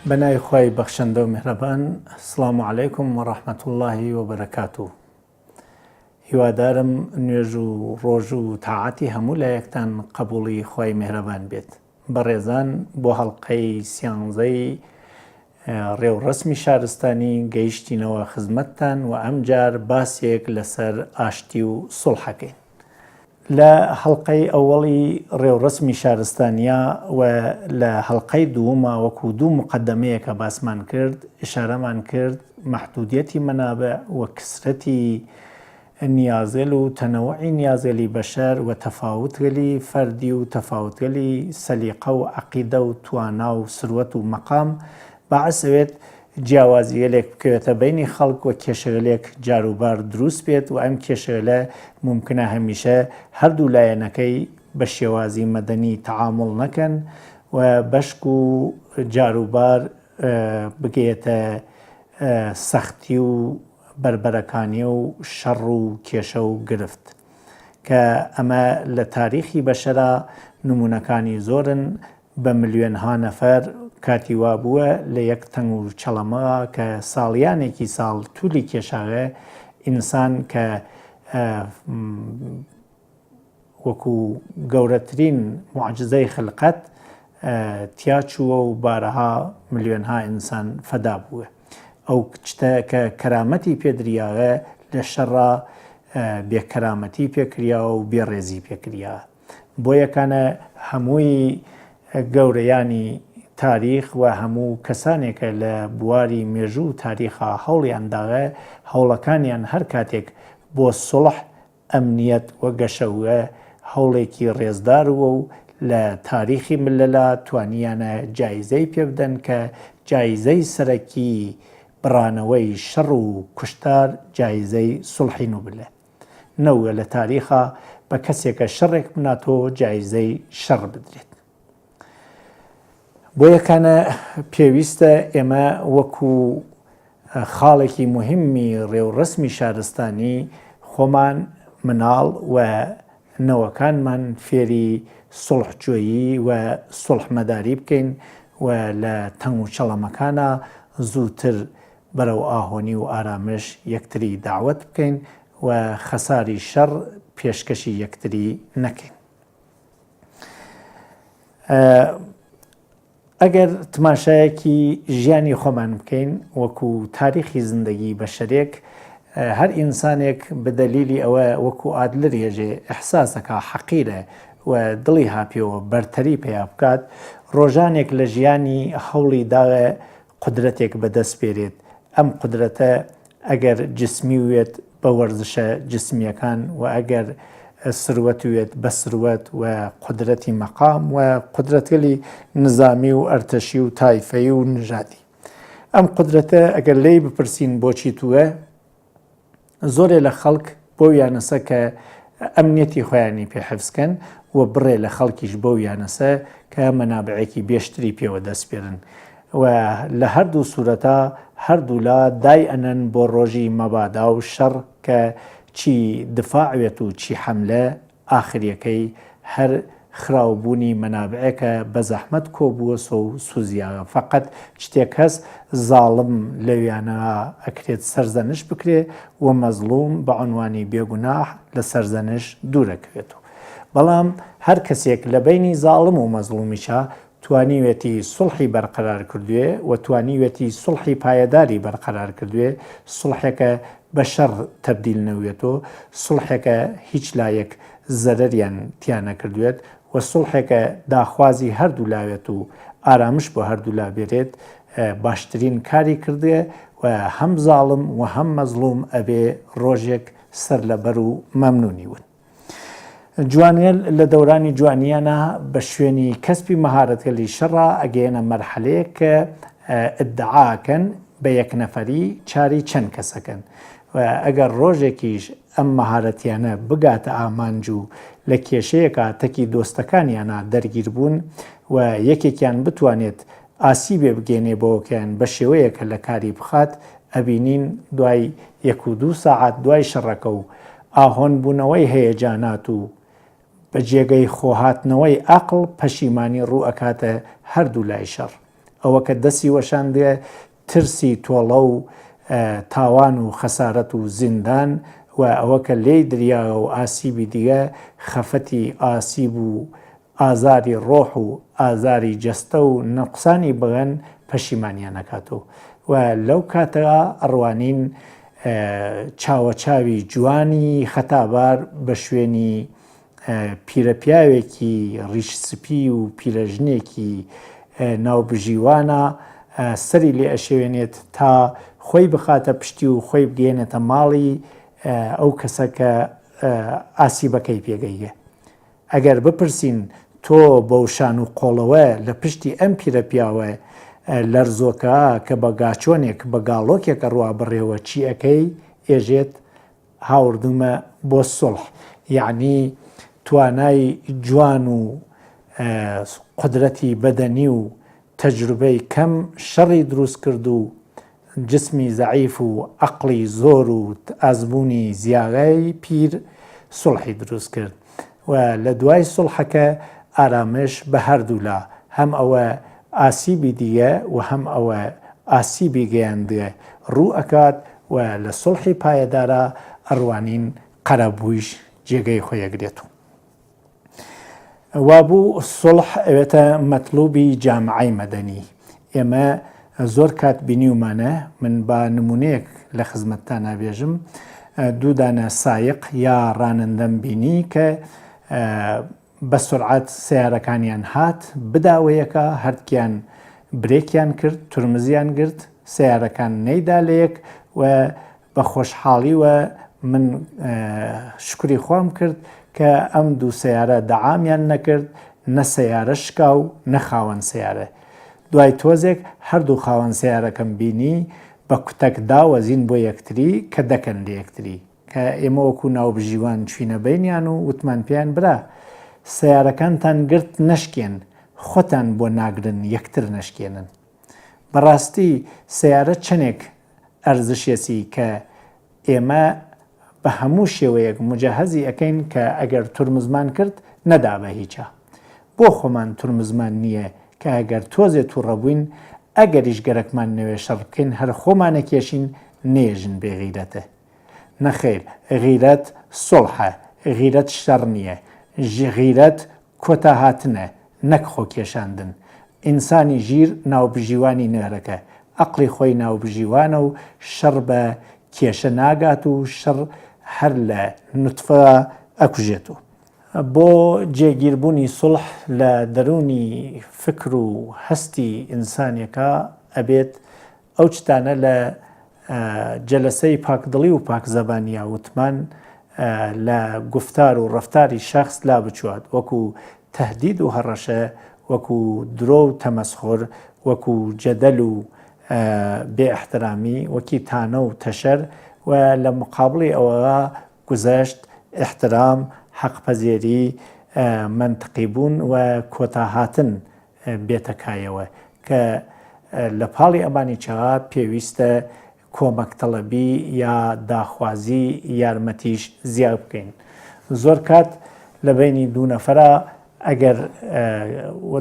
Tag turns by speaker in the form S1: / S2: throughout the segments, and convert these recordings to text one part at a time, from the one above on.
S1: بەناوی خوای بەخشەندە و میهرەبان. سڵام عەلەیکم و ڕەحمەت اللهی و بەرەکاتوه. هیوادارم نوێژ و ڕۆژ و تاعاتی هەموو لایەکتان قبوڵی خوای میهرەبان بێت. بەڕێزان، بۆ هەڵقەی سیانزەی ڕێوڕەسمی شارستانی گەیشتینەوە خزمەتتان و ئەمجار باسێک لەسەر ئاشتی و سوڵحەکەین. لە هەڵقەی ئەوەڵی ڕێوڕەسمی شارستانیا و لە هەڵقەی دووەمە وەکو دوو مقەدەمەیەکە باسمان کرد، ئشارەمان کرد مەحدودیەتی مەنابع و کسرەتی نیازێل و تەنەوعی نیازێلی بەشەر و تەفاوتگەلی فەردی و تەفاوتگەلی سەلیقە و عەقیدە و توانا و سروەت و مەقام بەعەسەوێت جیاوازیەلێک بکەوێتە بینی خەڵک و کێشەگەلێک جاروبار دروست بێت و ئەم کێشەگەلە ممکنە هەمیشە هەردوو لایەنەکەی بە شێوازی مەدەنی تەعامڵ نەکەن و بەشک و جاروبار بگێتە سەختی و بربەرەکانی و شەڕ و کێشە و گرفت کە ئەمە لە تاریخی بەشەرا نمونونەکانی زۆرن. بە ملیۆنها نەفەر کاتی وا بووە لە یەک تەنگ و چەڵەمەوە کە ساڵیانێکی ساڵ توولی کێشاغە ئینسان کە وەکو گەورەترین معجزەی خلقەت تیا چووە و بارەها ملیۆنها ئینسان فەدا بووە. ئەو کچتە کە کەرامەتی پێدریاوە لە شەڕا بێکەرامەتی پێکریاوە و بێڕێزی پێکریاوە. بۆ یەکانە هەمووی گەورەیانی تاریخ و هەموو کەسانێکە لە بواری مێژوو تاریخا هەوڵیانداغە هەوڵەکانیان هەر کاتێک بۆ سوڵح ئەمنیەت وە گەشەوە هەوڵێکی ڕێزدارەوە و لە تاریخی ملەلا توانیانە جایزەی پێ بدەن کە جایزەی سەرەکی بڕانەوەی شەڕ و کوشتار جایزەی سوڵحی نوبلە. نەوە لە تاریخا بە کەسێکە شەڕێک بناتەوە جایزەی شەڕ بدرێت. بۆ یەکانە پێویستە ئێمە وەکو خاڵێکی مهمی ڕێوڕەسمی شارستانی خۆمان مناڵ و نەوەکانمان فێری سوڵحجۆیی و سوڵحمەداری بکەین و لە تەنگ و چەڵەمەکانە زووتر بەرەو ئاهۆنی و ئارامش یەکتری داوەت بکەین و خەساری شەڕ پێشکەشی یەکتری نەکەین. ئەگەر تماشایەکی ژیانی خۆمان بکەین وەکو تاریخی زندگی بەشەرێک، هەر ئینسانێک بەدەلیلی ئەوە وەکو ئادلر هێژێ ئەحساسەکە حەقیرە و دڵی هاپیەوە بەرتەری پێیا بکات، ڕۆژانێک لە ژیانی هەوڵی داوە قودرەتێک بەدەست پێرێت. ئەم قودرەتە ئەگەر جسمی وێت بە وەرزشە جسمیەکان و ئەگەر سروەتوێت بە سروەت و قودرەتی مەقام و قودرەتگەلی نظامی و ئەرتەشی و تایفەیی و نژادی. ئەم قودرەتە ئەگەر لێی بپرسین بۆچی تووە، زۆرێ لە خەڵک بۆ یانەسە کە ئەمنیەتی خۆیانی پێ حفزکەن و بڕێ لە خەڵکیش بۆ یانەسە کە مەنابعێکی بێشتری پێوە دەست پێرن و لە هەردوو سوورەتا هەردوو لا دای ئەنەن بۆ ڕۆژی مەبادا و شەڕ کە چی دفاعوێت و چی حەملە ئاخریەکەی هەر خراوبوونی مەنابعەکە بە زەحمەت کۆبووە و سوزیاوە. فەقەت شتێک هەست زاڵم لەویانەوە ئەکرێت سەرزەنش بکرێ و مەزلوم بە عنوانی بێگوناح لە سەرزەنش دوورەکەوێتەوە. بەڵام هەر کەسێک لە بینی زاڵم و مەزلومیشە توانیوێتی سوڵحی بەرقەرار کردوێ و توانیوێتی سوڵحی پایەداری بەرقەرار کردوێ، سوڵحێکە بە شەڕ تەبدیل نەوێتەوە، سوڵحێکە هیچ لایەک زەرەریان تیان نەکردوێت و سوڵحێکە داخوازی هەردوو لاوێت و ئارامش بۆ هەردوو لا بێرێت، باشترین کاری کردێ و هەم زاڵم و هەم مەزلوم ئەبێ ڕۆژێک سەر لەبەر و مەمنونی ون. جوانێل لە دەورانی جوانیانە بە شوێنی کەسبی مەهارەتگەلی شەڕا ئەگەیەنە مەرحەلەیەک کە ئیدعاکەن بە یەکنەفەری چاری چەند کەسەکەن و ئەگەر ڕۆژێکیش ئەم مەهارەتیانە بگاتە ئامانج و لە کێشەیەکە تەکی دۆستەکانیانە دەرگیر بوون و یەکێکیان بتوانێت ئاسیبێ بگەێنێ بۆکەیان بە شێوەیەکە لە کاری بخات، ئەبینین دوای 1-2 ساعات دوای شەڕەکە و ئاهۆن بوونەوەی هەیەجانات و بە جێگەی خۆهاتنەوەی عەقڵ پەشیمانی ڕوو ئەکاتە هەردوو لای شەڕ. ئەوە کە دەستی وەشاندێ ترسی تۆڵە و تاوان و خەسارەت و زیندان و ئەوە کە لێی دریاوە و ئاسیبی دیگە خەفەتی ئاسیب و ئازاری ڕۆح و ئازاری جەستە و نەقسانی بغەن پەشیمانیان نەکاتەوە و لەو کاتەوە ئەڕوانین چاوەچاوی جوانی خەتابار بە شوێنی پیرەپیاوێکی ڕیشسپی و پیرەژنێکی ناوبژیوانە سەری لێ ئەشێوێنێت تا خۆی بخاتە پشتی و خۆی بگەێنێتە ماڵی ئەو کەسە کە ئاسیبەکەی پێگەیە. ئەگەر بپرسین تۆ بەوشان و قۆڵەوە لە پشتی ئەم پیرەپیاوە لەرزۆکە کە بە گاچۆنێک بە گاڵۆکێکە ڕوا بڕێوە چی ئەەکەی ئێژێت هاوردومە بۆ سڵح، یعنی توانای جوان و قدرەتی بەدەنی و تەجروبەی کەم شەڕی دروست کرد و جسمی زەعیف و عەقڵی زۆر و ئەزمموی زیاغای پیر سڵحی دروست کرد و لە دوای سڵحەکە ئارامش بە هەردوولا هەم ئەوە ئاسیبی دیە و هەم ئەوە ئاسیبی گەیاندێ ڕوو ئەکات و لە سڵحی پایەدارە ئەڕوانین قەرەبوویش جێگەی خۆیەگرێت. وابوو سڵح ئەوێتە مەطلوبی جامعەی مەدەنی. ئێمە زۆر کات بینیومانە، من با نمونەیەک لە خزمەتتان نابێژم، دوو دانە سایق یا ڕانندەم بینی کە بە سرعات سیارەکانیان هات بداوەیەکە هەردکیان برێکیان کرد، تورمزیان گرت، سیارەکان نەیدا لەیەک و بە خۆشحاڵیوە من شکری خۆم کرد کە ئەم دوو سیارە دەعامیان نەکرد، نە سیارە شکا و نەخاوەن سیارە. دوای تۆزێک هەردوو خاوەن سیارەکەم بینی بە کوتەک داوەزین بۆ یەکتری کە دەکەن لە یەکتری، کە ئێمە وەکو ناوبژیوان چوینە بینیان و وتمان پێیان برا سیارەکانتان گرت نەشکێن، خۆتان بۆ ناگرن یەکتر نەشکێنن. بەڕاستی سیارە چەندێک ئەرزشێسی کە ئێمە بە هەموو شێوەیەک مجەهەزی ئەەکەین کە ئەگەر تورمزمان کرد نەدا بە هیچە. بۆ خۆمان تورمزمان نییە کە ئەگەر تۆزێ تووڕەبووین ئەگەریش گەرەکمان نوێ شەڕ بکەین هەر خۆمانە کێشین نێژن بێغیرەتە. نەخێر، غیرەت سڵحە، غیرەت شەڕ نییە، غیرەت کۆتا هاتنە نەک خۆ کێشاندن. ئینسانی ژیر ناوبژیوانی نێرەکە، عەقڵی خۆی ناوبژیوانە و شەڕ بە کێشە ناگات و شەڕ هەر لە نوتفە ئەکوژێت. بۆ جێگیربوونی سڵح لە دەرونی فکر و هەستی ئینسانێکە ئەبێت ئەو چتانە لە جەلەسەی پاکدڵی و پاکزەبانیە وتمان لە گفتار و ڕەفتاری شەخص لا بچوات، وەکو تەهدید و هەڕەشە، وەکو درۆ و تەمەسخۆر، وەکو جەدەل و بێ ئەحترامی، وەکی تانە و تەشەر و لە مقابڵی ئەوە گوزەشت، ئەحترام، حەقپەزێری، منتقی بوون و کۆتا هاتن بێتەکایەوە کە لە پاڵی ئەمانی چاوا پێویستە کۆمەکتەڵەبی یا داخوازی یارمەتیش زیاد بکەین. زۆر کات لە بینی دوو نەفەرە ئەگەر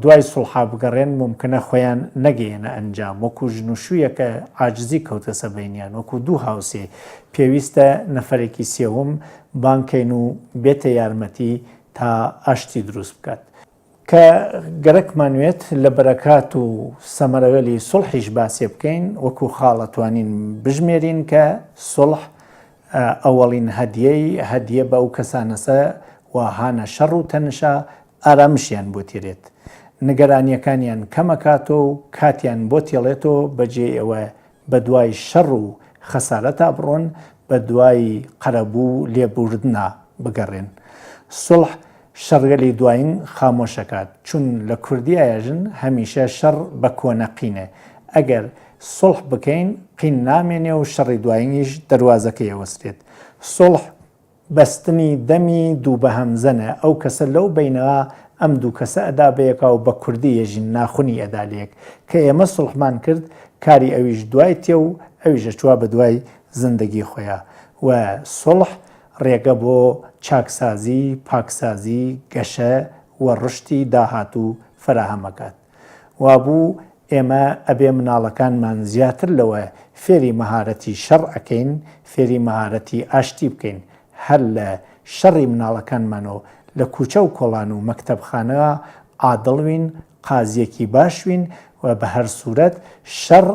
S1: دوای سڵحا بگەڕێن ممکنە خۆیان نەگەیەنە ئەنجام، وەکو ژنوشوویەکە عاجزی کەوتە سەبینیان، وەکو دوو هاوسێ پێویستە نەفەرێکی سێوم بانکەین و بێتە یارمەتی تا ئاشتی دروست بکات. کە گەرەکمانوێت لە بەرەکات و سەمەرەوەلی سڵحیش باسێ بکەین، وەکو خاڵەتوانین بژمێرین کە سڵح ئەوەڵین هەدیە بە ئەو کەسانەسە وهانە شەڕ و تەنشە ئارامشیان بۆ تێرێت، نیگەرانیەکانیان کەمەکاتۆ و کاتیان بۆ تێڵێتەوە بەجێ ئەوە بە دوای شەڕ و خەسارەتا بڕۆن، بە دوای قەرەبوو لێبوردنا بگەڕێن. سڵح شەڕگەلی دوایین خامۆشەکات، چون لە کوردی ئاژن هەمیشە شەڕ بە کۆنەقینە. ئەگەر سڵح بکەین قین نامێنێ و شەڕی دوایینیش دەواازەکە ئەوەستێت. سڵح بەستنی دەمی دوو بە هەمزەنە، ئەو کەسە لەو بینەوە ئەم دوو کەسە ئەدا بەیەکا و بە کوردی ێژین ناخونی ئەدالەیەک کە ئێمە سڵحمان کرد کاری ئەویش دوای تێ و ئەویشە چوە بە دوای زندگی خۆیان و سڵح ڕێگە بۆ چاکسازی، پاکسازی، گەشە و ڕشتی داهات و فراهەمەکات. وابوو ئێمە ئەبێ مناڵەکانمان زیاتر لەوە فێری مەهارەتی شەڕ ئەکەین، فێری مەهارەتی ئاشتی بکەین. هەر لە شەڕی مناڵەکانمانەوە لە کوچە و کۆڵان و مەکتەبخانەوە عادڵوین، قازیەکی باشوین و بە هەر سوورەت شەڕ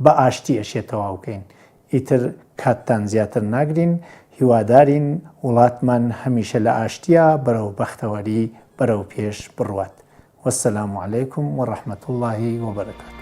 S1: بە ئاشتی ئەشێتەوە بکەین. ئیتر کاتتان زیاتر ناگرین، هیوادارین وڵاتمان هەمیشە لە ئاشتیە بەرەو بەختەوەری بەرەو پێش بڕوات. وەسەلام عەلەیکم وەڕەحمەتوڵڵاهی وەبەرەکاتوه.